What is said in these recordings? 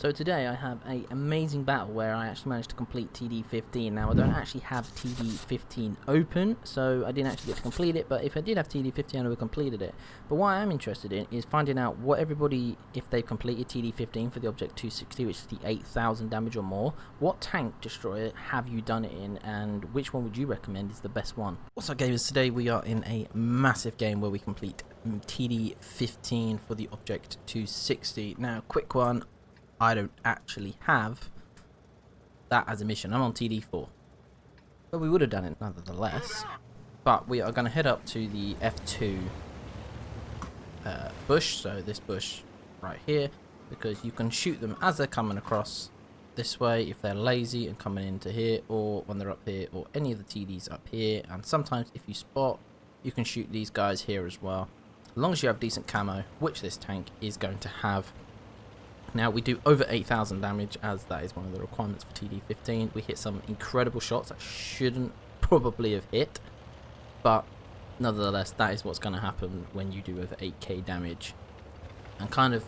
So today I have an amazing battle where I actually managed to complete TD15. Now I don't actually have TD15 open, so I didn't actually get to complete it, but if I did have TD15 I would have completed it. But what I am interested in is finding out what everybody, if they've completed TD15 for the Object 260, which is the 8,000 damage or more, what tank destroyer have you done it in, and which one would you recommend is the best one? What's up gamers, today we are in a massive game where we complete TD15 for the Object 260. Now quick one, I don't actually have that as a mission. I'm on TD4. But we would have done it nonetheless. But we are going to head up to the F2 bush. So this bush right here. Because you can shoot them as they're coming across this way if they're lazy and coming into here. Or when they're up here. Or any of the TDs up here. And sometimes if you spot, you can shoot these guys here as well. As long as you have decent camo, which this tank is going to have. Now we do over 8,000 damage, as that is one of the requirements for TD15. We hit some incredible shots that shouldn't probably have hit, but nonetheless that is what's going to happen when you do over 8k damage and kind of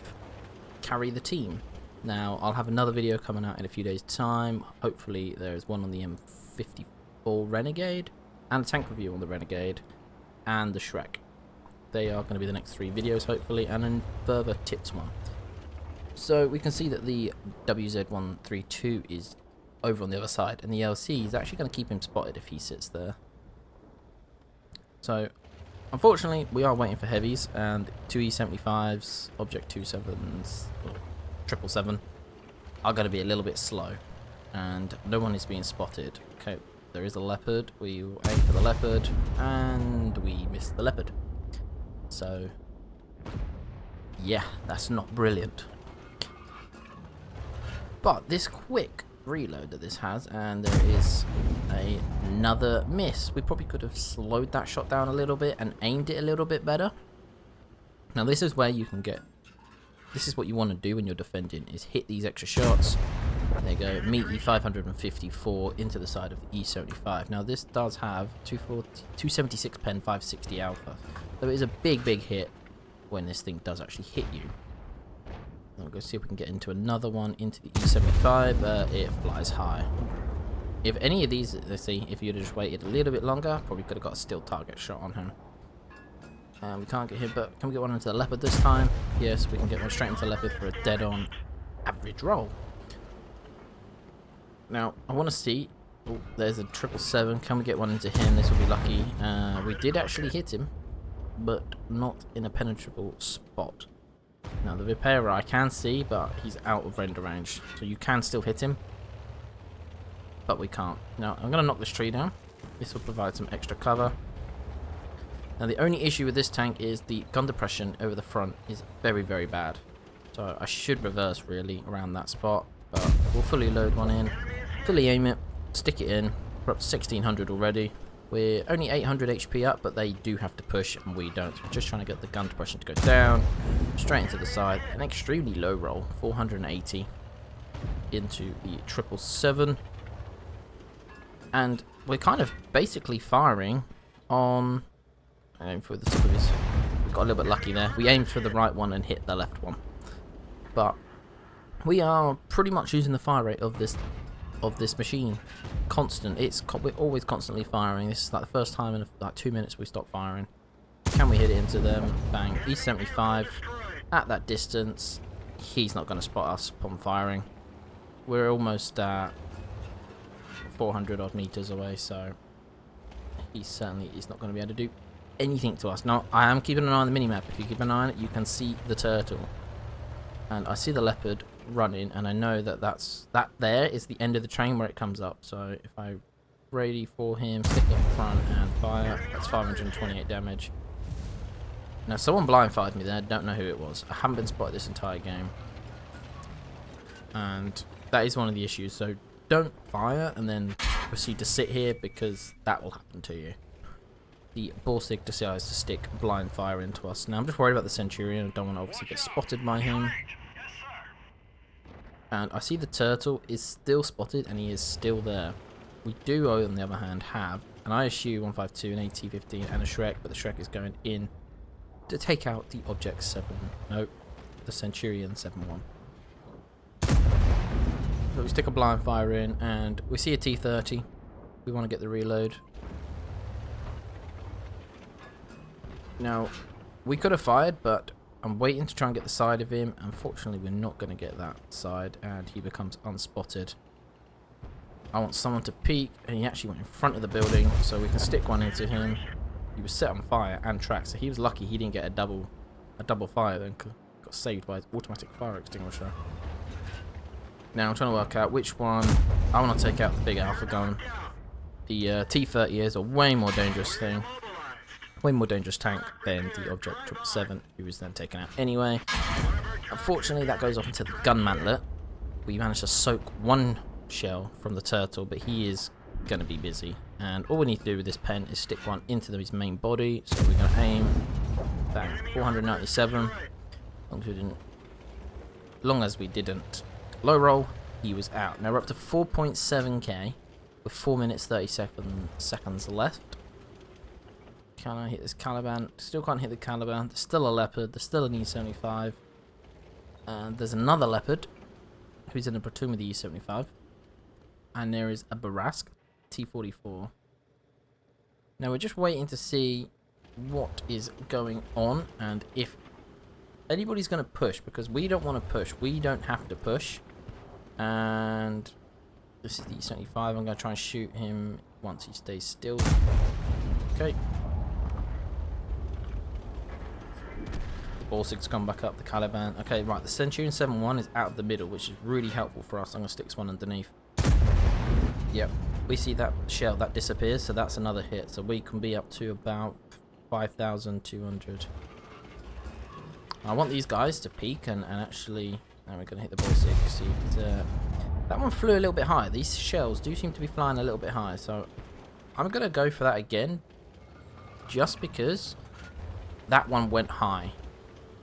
carry the team. Now I'll have another video coming out in a few days time. Hopefully there's one on the M54 Renegade and a tank review on the Renegade and the Shrek. They are going to be the next 3 videos hopefully, and then further tips one. So we can see that the WZ132 is over on the other side, and the LC is actually going to keep him spotted if he sits there. So unfortunately we are waiting for heavies, and 2 E75s, Object 27s, or 777 are going to be a little bit slow, and no one is being spotted. Okay, there is a leopard. We will aim for the leopard, and we miss the leopard. So yeah, that's not brilliant. But this quick reload that this has, and there is another miss. We probably could have slowed that shot down a little bit and aimed it a little bit better. Now this is where you can get, this is what you want to do when you're defending, is hit these extra shots. There you go, meet E554 into the side of the E75. Now this does have 276 pen, 560 alpha. So it is a big hit when this thing does actually hit you. We'll go see if we can get into another one into the E75. It flies high. If any of these, let's see, if you'd have just waited a little bit longer, probably could have got a still target shot on him. We can't get him, but can we get one into the leopard this time? Yes, we can get one straight into the leopard for a dead-on average roll. Now, I want to see. Oh, there's a 777. Can we get one into him? This will be lucky. We did actually hit him, but not in a penetrable spot. Now the repairer I can see, but he's out of render range, so you can still hit him, but we can't. Now I'm going to knock this tree down. This will provide some extra cover. Now the only issue with this tank is the gun depression over the front is very bad, so I should reverse really around that spot, but we'll fully load one in, fully aim it, stick it in. We're up to 1600 already. We're only 800 HP up, but they do have to push, and we don't. So we're just trying to get the gun depression to go down, straight into the side. An extremely low roll, 480 into the 777. And we're kind of basically firing on... aim for the top of his... We got a little bit lucky there. We aimed for the right one and hit the left one. But we are pretty much using the fire rate of this machine constant. We're always constantly firing. This is like the first time in like 2 minutes we stopped firing. Can we hit it into them? Bang. E75 at that distance. He's not going to spot us upon firing. We're almost 400 odd meters away, so he certainly is not going to be able to do anything to us. Now I am keeping an eye on the minimap. If you keep an eye on it, you can see the turtle, and I see the leopard running, and I know that that there is the end of the train where it comes up. So if I ready for him, stick it in front and fire, that's 528 damage. Now someone blind fired me there, don't know who it was. I haven't been spotted this entire game, and that is one of the issues. So don't fire and then proceed to sit here, because that will happen to you. The Borsig decides to stick blind fire into us. Now I'm just worried about the Centurion. I don't want to obviously get spotted by him. And I see the turtle is still spotted, and he is still there. We do, on the other hand, have an ISU 152, an AT-15, and a Shrek, but the Shrek is going in to take out the Object 7. No, the Centurion 7-1. So we stick a blind fire in, and we see a T-30. We want to get the reload. Now, we could have fired, but I'm waiting to try and get the side of him. Unfortunately, we're not going to get that side, and he becomes unspotted. I want someone to peek, and he actually went in front of the building, so we can stick one into him. He was set on fire and tracked, so he was lucky he didn't get a double fire, then got saved by his automatic fire extinguisher. Now I'm trying to work out which one I want to take out. The big alpha gun. The T-30 is a way more dangerous thing. Way more dangerous tank than the Object 777, who was then taken out anyway. Unfortunately, that goes off into the gun mantlet. We managed to soak one shell from the turtle, but he is going to be busy. And all we need to do with this pen is stick one into his main body. So we're going to aim. Bang. 497. Long as we didn't low roll, he was out. Now we're up to 4.7k with 4 minutes 30 seconds left. Can I hit this Caliban? Still can't hit the Caliban. There's still a Leopard. There's still an E75. And there's another Leopard who's in a platoon with the E75. And there is a Barask T-44. Now we're just waiting to see what is going on and if anybody's going to push, because we don't want to push. We don't have to push. And this is the E75. I'm going to try and shoot him once he stays still. Okay. Ball 6 come back up, the Caliban. Okay, right, the Centurion 7-1 is out of the middle, which is really helpful for us. I'm going to stick one underneath. Yep, we see that shell, that disappears, so that's another hit. So we can be up to about 5,200. I want these guys to peek and actually... And we're going to hit the ball 6. See that one flew a little bit high. These shells do seem to be flying a little bit high, so I'm going to go for that again. Just because that one went high.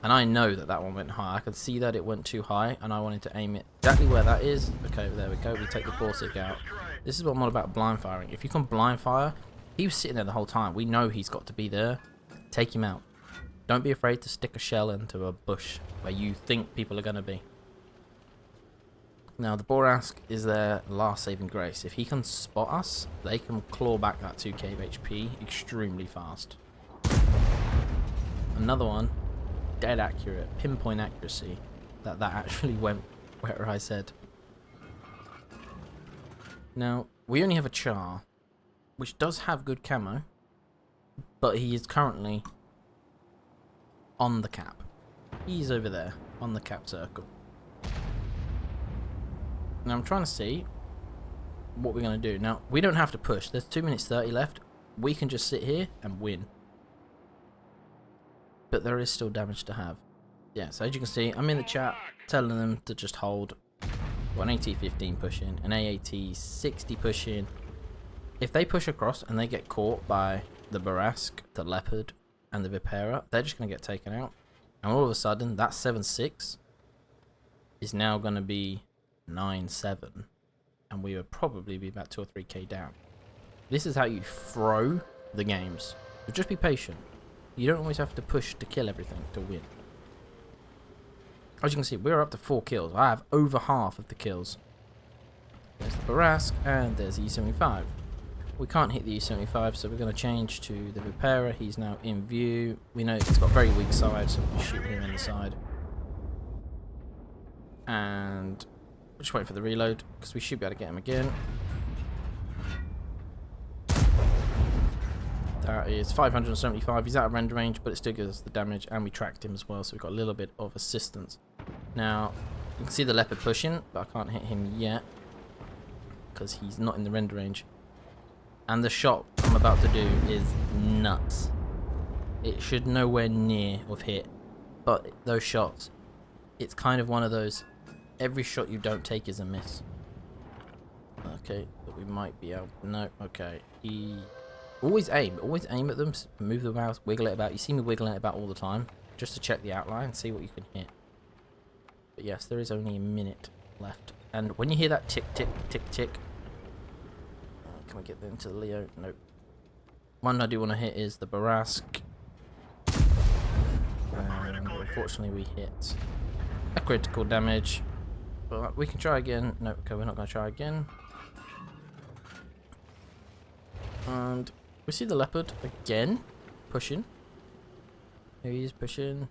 And I know that that one went high. I could see that it went too high, and I wanted to aim it exactly where that is. Okay, there we go. We take the ball 6 out. This is what I'm all about, blind firing. If you can blind fire, he was sitting there the whole time. We know he's got to be there. Take him out. Don't be afraid to stick a shell into a bush where you think people are going to be. Now, the Borask is their last saving grace. If he can spot us, they can claw back that 2k of HP extremely fast. Another one, dead accurate, pinpoint accuracy. That actually went where I said. Now, we only have a Char, which does have good camo, but he is currently on the cap. He's over there, on the cap circle. Now I'm trying to see what we're going to do. Now, we don't have to push. There's 2 minutes 30 left. We can just sit here and win. But there is still damage to have. Yeah, so as you can see, I'm in the chat telling them to just hold. Got an AT-15 pushing, an AAT-60 pushing. If they push across and they get caught by the Barask, the Leopard, and the Vipera, they're just going to get taken out. And all of a sudden, that 7.6 is now going to be 9.7. And we would probably be about 2 or 3k down. This is how you throw the games. So just be patient. You don't always have to push to kill everything to win. As you can see, we're up to 4 kills. I have over half of the kills. There's the Barask and there's E75. We can't hit the E75, so we're going to change to the Vipera. He's now in view. We know it's got very weak side, so we shoot him in the side. And we're just waiting for the reload, because we should be able to get him again. That is 575. He's out of render range, but it still gives us the damage, and we tracked him as well, so we've got a little bit of assistance. Now, you can see the Leopard pushing, but I can't hit him yet, because he's not in the render range. And the shot I'm about to do is nuts. It should nowhere near have hit, but those shots, it's kind of one of those, every shot you don't take is a miss. Okay, but we might be able, no, okay. Always aim at them, move the mouse, wiggle it about. You see me wiggling it about all the time, just to check the outline and see what you can hit. But yes, there is only a minute left. And when you hear that tick, tick, tick, tick, can we get into the Leo? Nope. One I do want to hit is the Barask. And unfortunately we hit a critical damage. But we can try again. No, okay, we're not going to try again. And we see the leopard again, pushing. Here he is pushing.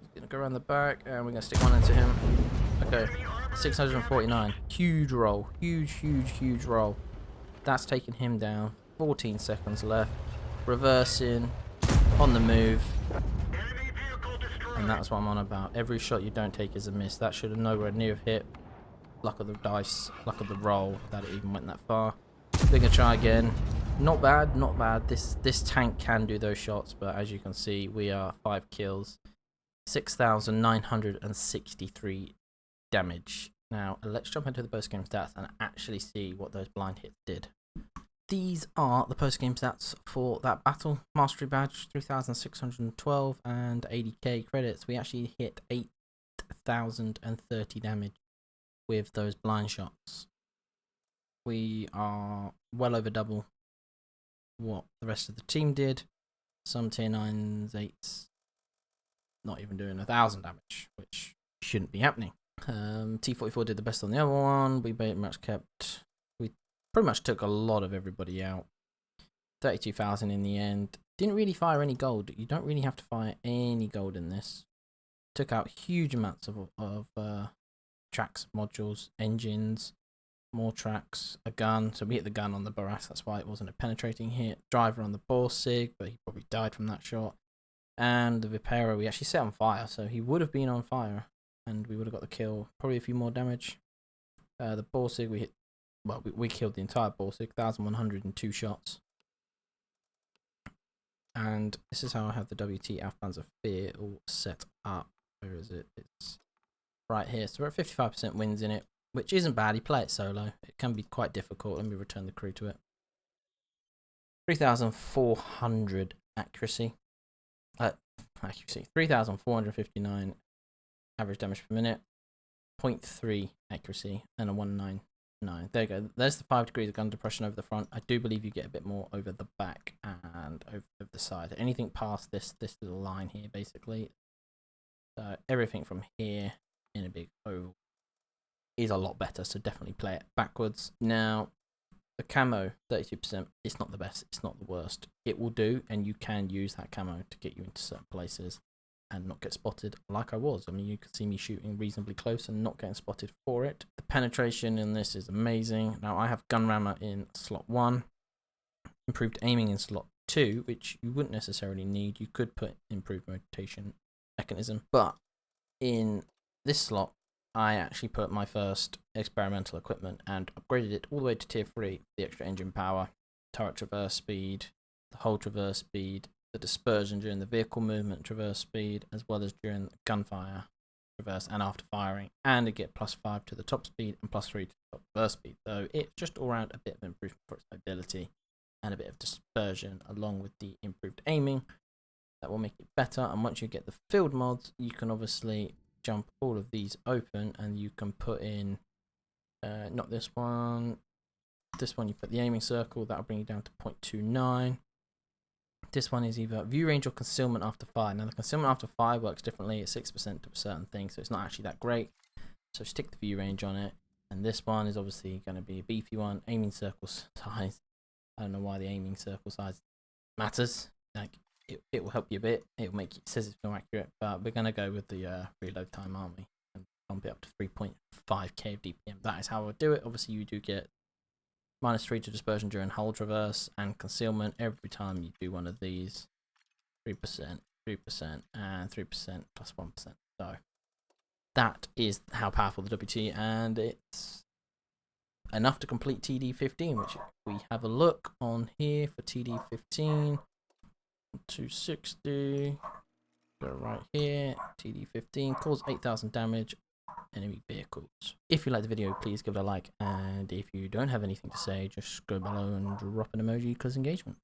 He's going to go around the back, and we're going to stick one into him. Okay, 649. Huge roll. Huge roll. That's taking him down. 14 seconds left. Reversing. On the move. And that's what I'm on about. Every shot you don't take is a miss. That should have nowhere near hit. Luck of the dice. Luck of the roll that it even went that far. We're going to try again. Not bad, not bad. This tank can do those shots, but as you can see, we are 5 kills. 6,963 damage. Now, let's jump into the post-game stats and actually see what those blind hits did. These are the post-game stats for that battle. Mastery badge, 3,612 and 80k credits. We actually hit 8,030 damage with those blind shots. We are well over double what the rest of the team did. Some tier 9s, 8s, not even doing 1,000 damage, which shouldn't be happening. T44 did the best on the other one. We pretty much took a lot of everybody out. 32,000 in the end. Didn't really fire any gold. You don't really have to fire any gold in this. Took out huge amounts of tracks, modules, engines, more tracks, a gun. So we hit the gun on the Barras. That's why it wasn't a penetrating hit. Driver on the Borsig, but he probably died from that shot. And the Vipera we actually set on fire, so he would have been on fire, and we would have got the kill. Probably a few more damage. The Borsig we hit. Well, we killed the entire Borsig, 1,102 shots. And this is how I have the WT Afghans of Fear all set up. Where is it? It's right here. So we're at 55% wins in it, which isn't bad. You play it solo. It can be quite difficult. Let me return the crew to it. 3,400 accuracy. 3,459 average damage per minute. 0.3 accuracy and a 199. There you go. There's the 5 degrees of gun depression over the front. I do believe you get a bit more over the back and over the side. Anything past this little line here, basically. So everything from here in a big oval is a lot better. So definitely play it backwards. Now, the camo, 32%. It's not the best. It's not the worst. It will do, and you can use that camo to get you into certain places and not get spotted like I was. I mean, you could see me shooting reasonably close and not getting spotted for it. The penetration in this is amazing. Now, I have gun rammer in slot 1, improved aiming in slot 2, which you wouldn't necessarily need. You could put improved rotation mechanism, but in this slot, I actually put my first experimental equipment and upgraded it all the way to tier 3, the extra engine power, turret traverse speed, the whole traverse speed, the dispersion during the vehicle movement traverse speed, as well as during gunfire traverse and after firing, and it get +5 to the top speed and +3 to the top traverse speed. So it's just all around a bit of improvement for its mobility and a bit of dispersion, along with the improved aiming. That will make it better. And once you get the field mods, you can obviously jump all of these open, and you can put in not this one, you put the aiming circle. That'll bring you down to 0.29. This one is either view range or concealment after fire. Now, the concealment after fire works differently. It's 6% to a certain thing, so it's not actually that great. So stick the view range on it. And this one is obviously going to be a beefy one. Aiming circle size. I don't know why the aiming circle size matters. Like, it will help you a bit. It will make it says it's more accurate, but we're going to go with the reload time, aren't we? And bump it up to 3.5k of DPM. That is how I would do it. Obviously, you do get -3 to dispersion during hull traverse and concealment every time you do one of these. 3%, 3%, and 3% plus 1%. So that is how powerful the WT, and it's enough to complete TD15, which we have a look on here for TD15. 260. Go right here. TD15 cause 8,000 damage. Enemy vehicles. If you like the video, please give it a like, and if you don't have anything to say, just go below and drop an emoji because engagement.